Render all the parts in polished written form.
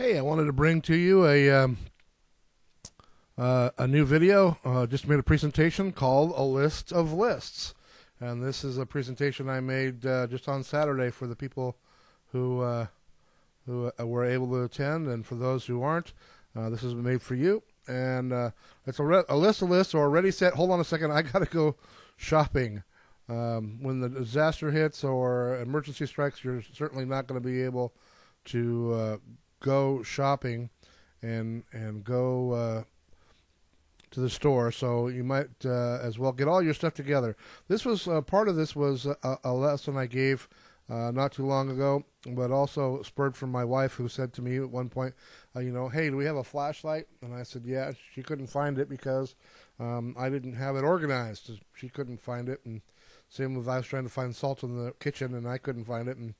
Hey, I wanted to bring to you a new video. Just made a presentation called A List of Lists. And this is a presentation I made just on Saturday for the people who were able to attend. And for those who aren't, this is made for you. And it's a list of lists or ready, set. Hold on a second. I got to go shopping. When the disaster hits or emergency strikes, you're certainly not going to be able to go shopping and go to the store, so you might as well get all your stuff together. This was part of this was a lesson I gave not too long ago, but also spurred from my wife, who said to me at one point, hey, do we have a flashlight? And I said, yeah. She couldn't find it because I didn't have it organized. She couldn't find it, and same with I was trying to find salt in the kitchen, and I couldn't find it, and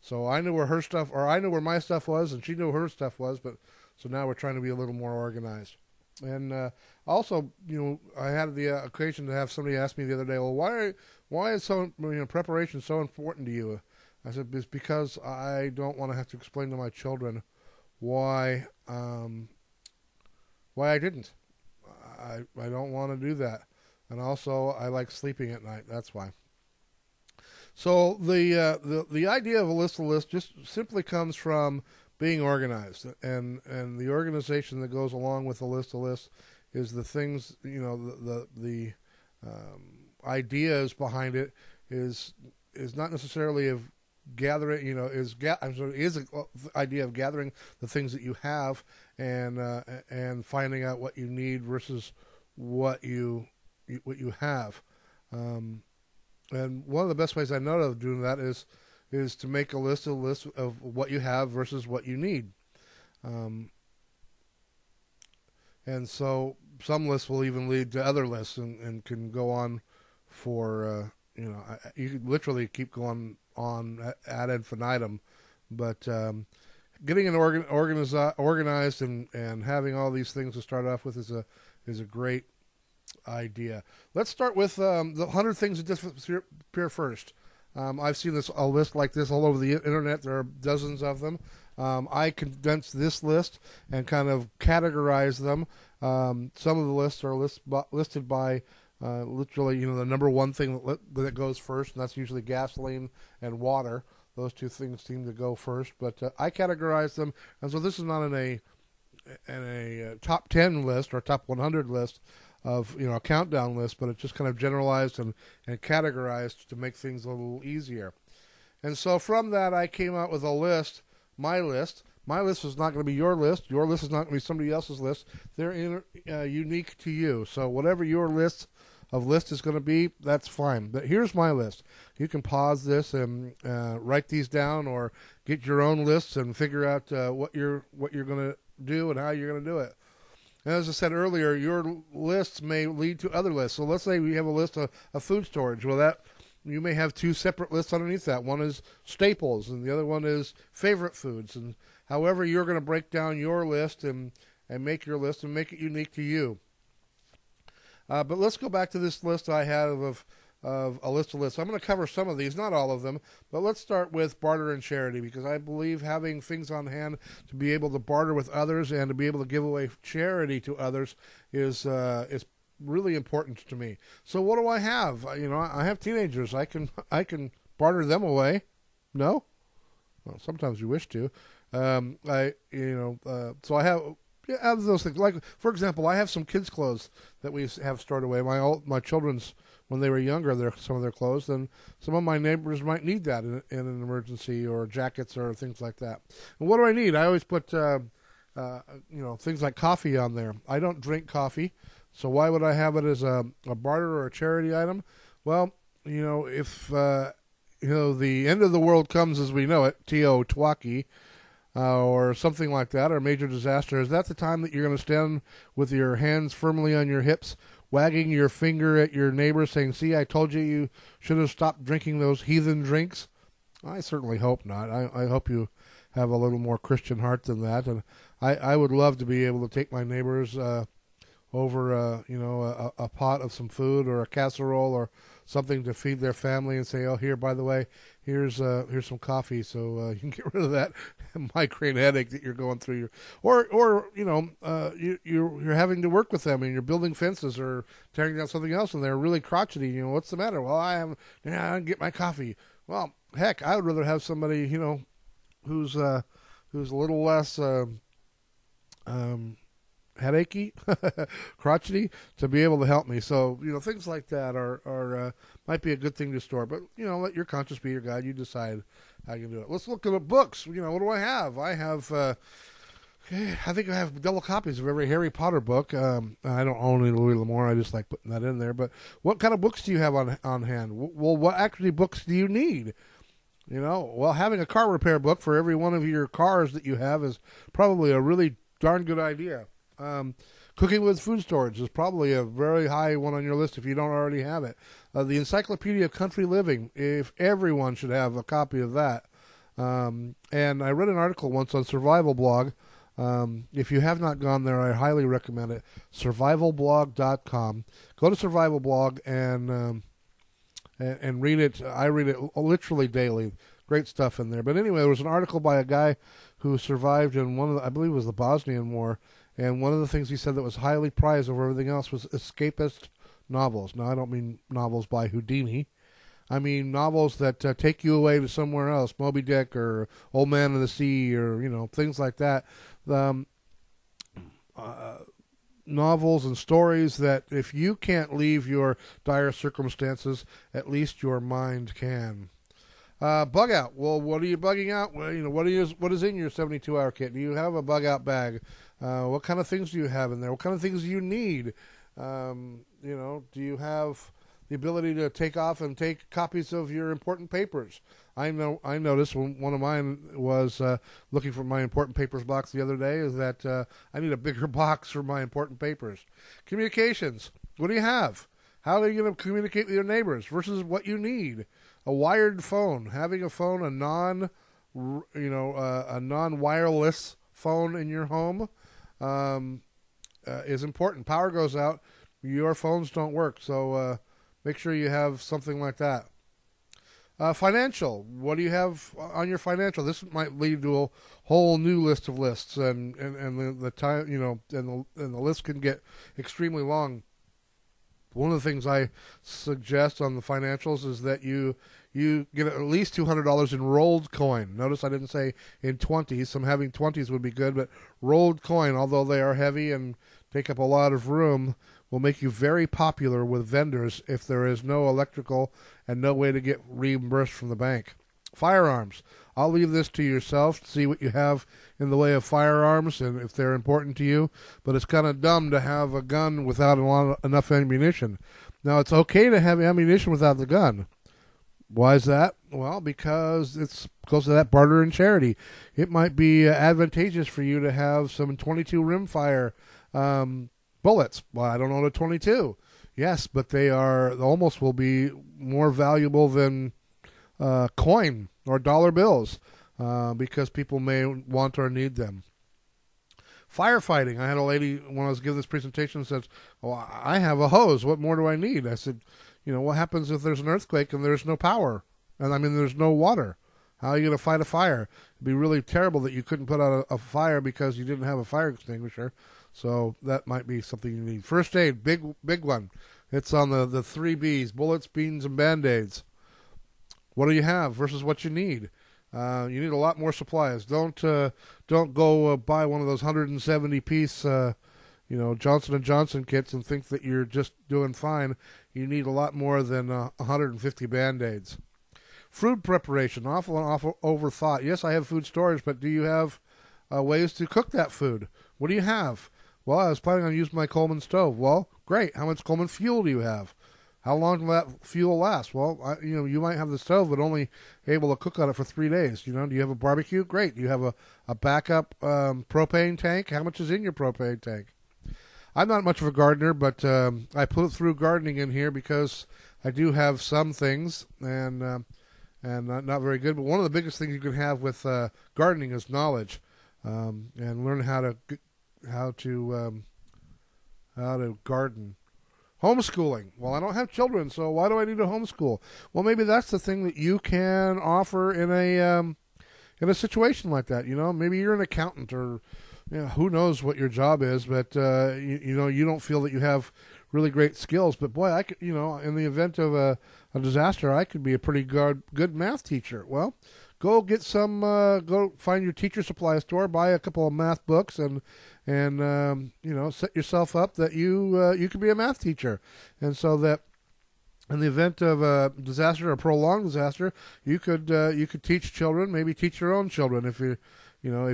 so I knew where her stuff, or I knew where my stuff was, and she knew where her stuff was. But so now we're trying to be a little more organized. And also, I had the occasion to have somebody ask me the other day, well, why is preparation so important to you? I said, it's because I don't want to have to explain to my children why I didn't. I don't want to do that, and also I like sleeping at night. That's why. So the idea of a list just simply comes from being organized, and the organization that goes along with a list of lists is the things, the ideas behind it is not necessarily of gathering, is an idea of gathering the things that you have and finding out what you need versus what you have. And one of the best ways I know of doing that is to make a list of what you have versus what you need. And so some lists will even lead to other lists and can go on for, you could literally keep going on ad infinitum. But getting it organized and having all these things to start off with is a great idea. Let's start with the 100 things that disappear first. I've seen a list like this all over the internet. There are dozens of them. I condensed this list and kind of categorized them. Some of the lists are listed by literally, the number one thing that goes first, and that's usually gasoline and water. Those two things seem to go first, but I categorized them, and so this is not in a top 10 list or top 100 list of a countdown list, but it's just kind of generalized and categorized to make things a little easier. And so from that, I came out with a list. My list is not going to be your list. Your list is not going to be somebody else's list. They're unique to you. So whatever your list is going to be, that's fine. But here's my list. You can pause this and write these down, or get your own lists and figure out what you're going to do and how you're going to do it. And as I said earlier, your lists may lead to other lists. So let's say we have a list of food storage. Well, you may have two separate lists underneath that. One is staples, and the other one is favorite foods. And however you're going to break down your list and make your list and make it unique to you. But let's go back to this list I have of a list of lists. I'm going to cover some of these, not all of them, but let's start with barter and charity, because I believe having things on hand to be able to barter with others and to be able to give away charity to others is really important to me. So what do I have? I have teenagers. I can barter them away. No? Well, sometimes you wish to. So I have those things. Like, for example, I have some kids' clothes that we have stored away. My children's, when they were younger, some of their clothes, and some of my neighbors might need that in an emergency, or jackets or things like that. And what do I need? I always put things like coffee on there. I don't drink coffee, so why would I have it as a barter or a charity item? Well, if the end of the world comes as we know it, Teotihuacan, or something like that, or a major disaster, is that the time that you're going to stand with your hands firmly on your hips, wagging your finger at your neighbor, saying, see, I told you should have stopped drinking those heathen drinks? I certainly hope not. I hope you have a little more Christian heart than that. And I would love to be able to take my neighbors over, a pot of some food or a casserole or something to feed their family and say, oh, here, by the way, here's some coffee, so you can get rid of that migraine headache that you're going through. Or you're having to work with them and you're building fences or tearing down something else, and they're really crotchety. What's the matter? Well, I didn't get my coffee. Well, heck, I would rather have somebody who's a little less headachy, crotchety, to be able to help me. So, things like that are might be a good thing to store. But, let your conscience be your guide. You decide how you can do it. Let's look at the books. What do I have? I have, I think I have double copies of every Harry Potter book. I don't own any Louis L'Amour. I just like putting that in there. But what kind of books do you have on hand? Well, what actually books do you need? Well, having a car repair book for every one of your cars that you have is probably a really darn good idea. Cooking with food storage is probably a very high one on your list if you don't already have it. The Encyclopedia of Country Living, if everyone should have a copy of that. And I read an article once on Survival Blog. If you have not gone there, I highly recommend it. Survivalblog.com. Go to Survival Blog and read it. I read it literally daily. Great stuff in there. But anyway, there was an article by a guy who survived in I believe it was the Bosnian War. And one of the things he said that was highly prized over everything else was escapist novels. Now, I don't mean novels by Houdini. I mean novels that take you away to somewhere else, Moby Dick or Old Man of the Sea or, things like that. Novels and stories that if you can't leave your dire circumstances, at least your mind can. Bug out. Well, what are you bugging out? Well, what is in your 72-hour kit? Do you have a bug out bag? What kind of things do you have in there? What kind of things do you need? Do you have the ability to take off and take copies of your important papers? I noticed when one of mine was looking for my important papers box the other day is that I need a bigger box for my important papers. Communications. What do you have? How are you going to communicate with your neighbors versus what you need? A wired phone. Having a phone, a non-wireless phone in your home is important. Power goes out, your phones don't work, so make sure you have something like that. Financial. What do you have on your financial? This might lead to a whole new list of lists, and the time and the list can get extremely long. One of the things I suggest on the financials is that you get at least $200 in rolled coin. Notice I didn't say in 20s. Some having 20s would be good, but rolled coin, although they are heavy and take up a lot of room, will make you very popular with vendors if there is no electrical and no way to get reimbursed from the bank. Firearms. I'll leave this to yourself to see what you have in the way of firearms and if they're important to you, but it's kind of dumb to have a gun without enough ammunition. Now, it's okay to have ammunition without the gun. Why is that? Well, because it's close to that barter and charity. It might be advantageous for you to have some 22 rimfire bullets. Well, I don't own a 22. Yes, but they almost will be more valuable than coin or dollar bills because people may want or need them. Firefighting. I had a lady, when I was giving this presentation, said, well, I have a hose. What more do I need? I said, what happens if there's an earthquake and there's no power? And there's no water. How are you going to fight a fire? It'd be really terrible that you couldn't put out a fire because you didn't have a fire extinguisher. So that might be something you need. First aid, big one. It's on the 3 Bs, bullets, beans, and Band-Aids. What do you have versus what you need? You need a lot more supplies. Don't go buy one of those 170-piece Johnson & Johnson kits and think that you're just doing fine. You need a lot more than 150 Band-Aids. Food preparation, awful overthought. Yes, I have food storage, but do you have ways to cook that food? What do you have? Well, I was planning on using my Coleman stove. Well, great. How much Coleman fuel do you have? How long will that fuel last? Well, you might have the stove, but only able to cook on it for 3 days. Do you have a barbecue? Great. Do you have a backup propane tank? How much is in your propane tank? I'm not much of a gardener, but I put it through gardening in here because I do have some things and not very good. But one of the biggest things you can have with gardening is knowledge and learn how to garden. Homeschooling. Well, I don't have children, so why do I need to homeschool? Well, maybe that's the thing that you can offer in a situation like that. Maybe you're an accountant, or who knows what your job is, but you don't feel that you have really great skills. But boy, I could, in the event of a disaster, I could be a pretty good math teacher. Well, go get some. Go find your teacher supply store, buy a couple of math books, and set yourself up that you could be a math teacher, and so that in the event of a disaster, a prolonged disaster, you could teach children, maybe teach your own children if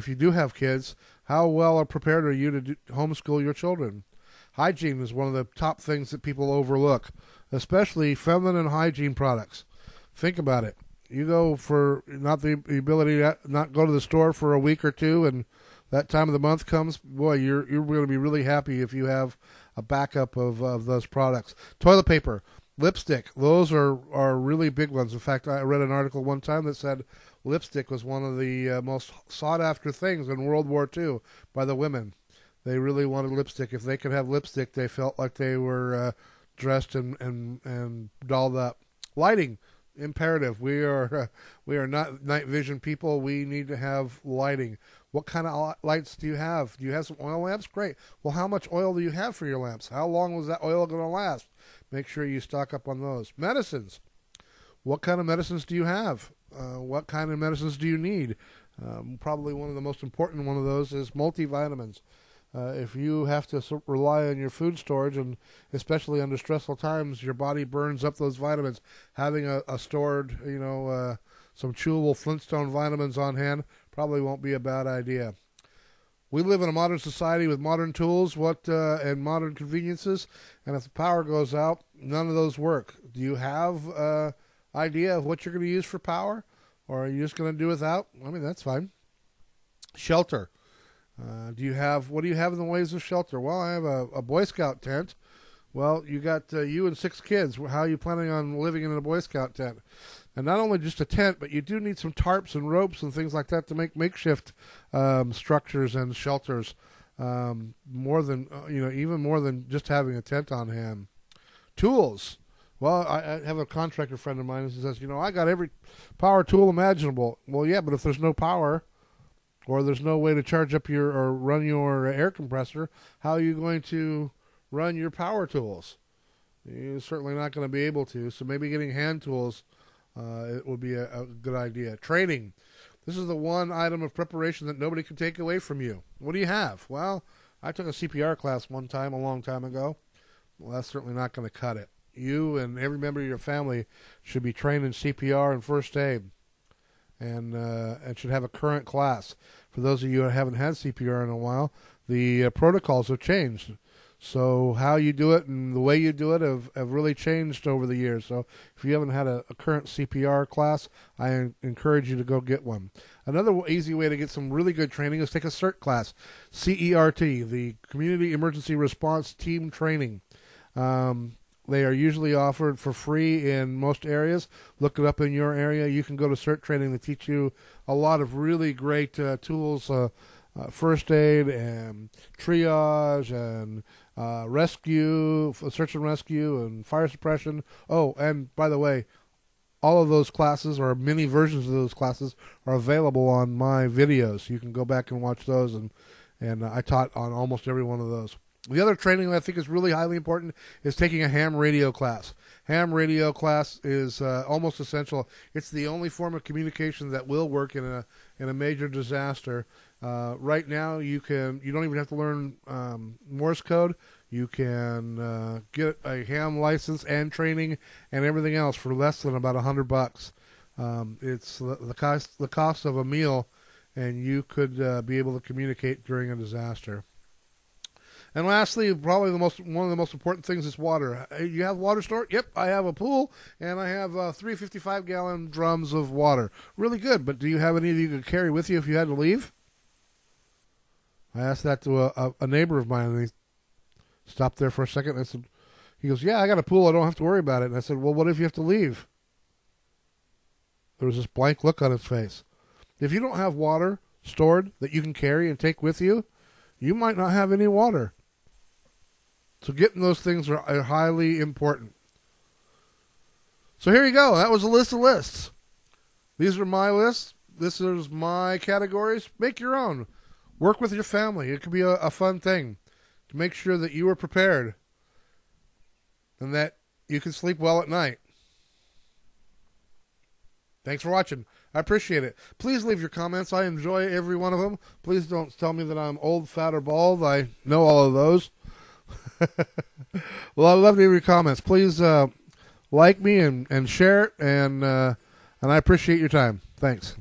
you do have kids. How well prepared are you to homeschool your children? Hygiene is one of the top things that people overlook, especially feminine hygiene products. Think about it. You go for not the ability to not go to the store for a week or two, and that time of the month comes, boy, you're going to be really happy if you have a backup of those products. Toilet paper, lipstick, those are really big ones. In fact, I read an article one time that said lipstick was one of the most sought-after things in World War II by the women. They really wanted lipstick. If they could have lipstick, they felt like they were dressed and dolled up. Lighting, imperative. We are not night vision people. We need to have lighting. What kind of lights do you have? Do you have some oil lamps? Great. Well, how much oil do you have for your lamps? How long was that oil going to last? Make sure you stock up on those. Medicines. What kind of medicines do you have? What kind of medicines do you need? Probably one of the most important one of those is multivitamins. If you have to rely on your food storage, and especially under stressful times, your body burns up those vitamins. Having a stored, some chewable Flintstone vitamins on hand probably won't be a bad idea. We live in a modern society with modern tools, and modern conveniences, and if the power goes out, none of those work. Do you have an idea of what you're going to use for power, or are you just going to do without? I mean, that's fine. Shelter. What do you have in the ways of shelter? Well, I have a Boy Scout tent. Well, you got you and 6 kids. How are you planning on living in a Boy Scout tent? And not only just a tent, but you do need some tarps and ropes and things like that to make makeshift structures and shelters. Even more than just having a tent on hand. Tools. Well, I have a contractor friend of mine who says, I got every power tool imaginable. Well, yeah, but if there's no power, or there's no way to charge up or run your air compressor, how are you going to run your power tools? You're certainly not going to be able to. So maybe getting hand tools it would be a good idea. Training. This is the one item of preparation that nobody can take away from you. What do you have? Well, I took a CPR class one time, a long time ago. Well, that's certainly not going to cut it. You and every member of your family should be trained in CPR and first aid, and should have a current class. For those of you who haven't had CPR in a while, the protocols have changed. So how you do it and the way you do it have really changed over the years. So if you haven't had a current CPR class, I encourage you to go get one. Another easy way to get some really good training is take a CERT class, CERT, the Community Emergency Response Team Training. They are usually offered for free in most areas. Look it up in your area. You can go to CERT training to teach you a lot of really great tools, first aid and triage and rescue, search and rescue, and fire suppression. Oh, and by the way, all of those classes, or many versions of those classes, are available on my videos. You can go back and watch those, and I taught on almost every one of those. The other training that I think is really highly important is taking a ham radio class. Ham radio class is almost essential. It's the only form of communication that will work in a major disaster. Right now, you don't even have to learn Morse code. You can get a ham license and training and everything else for less than about $100. It's the cost of a meal, and you could be able to communicate during a disaster. And lastly, probably one of the most important things is water. You have water stored? Yep, I have a pool, and I have 3 55-gallon drums of water. Really good, but do you have any that you could carry with you if you had to leave? I asked that to a neighbor of mine, and he stopped there for a second. And he goes, yeah, I got a pool. I don't have to worry about it. And I said, well, what if you have to leave? There was this blank look on his face. If you don't have water stored that you can carry and take with you, you might not have any water. So getting those things are highly important. So here you go. That was a list of lists. These are my lists. This is my categories. Make your own. Work with your family. It could be a fun thing to make sure that you are prepared and that you can sleep well at night. Thanks for watching. I appreciate it. Please leave your comments. I enjoy every one of them. Please don't tell me that I'm old, fat, or bald. I know all of those. Well, I'd love to hear your comments. Please like me and share it, and I appreciate your time. Thanks.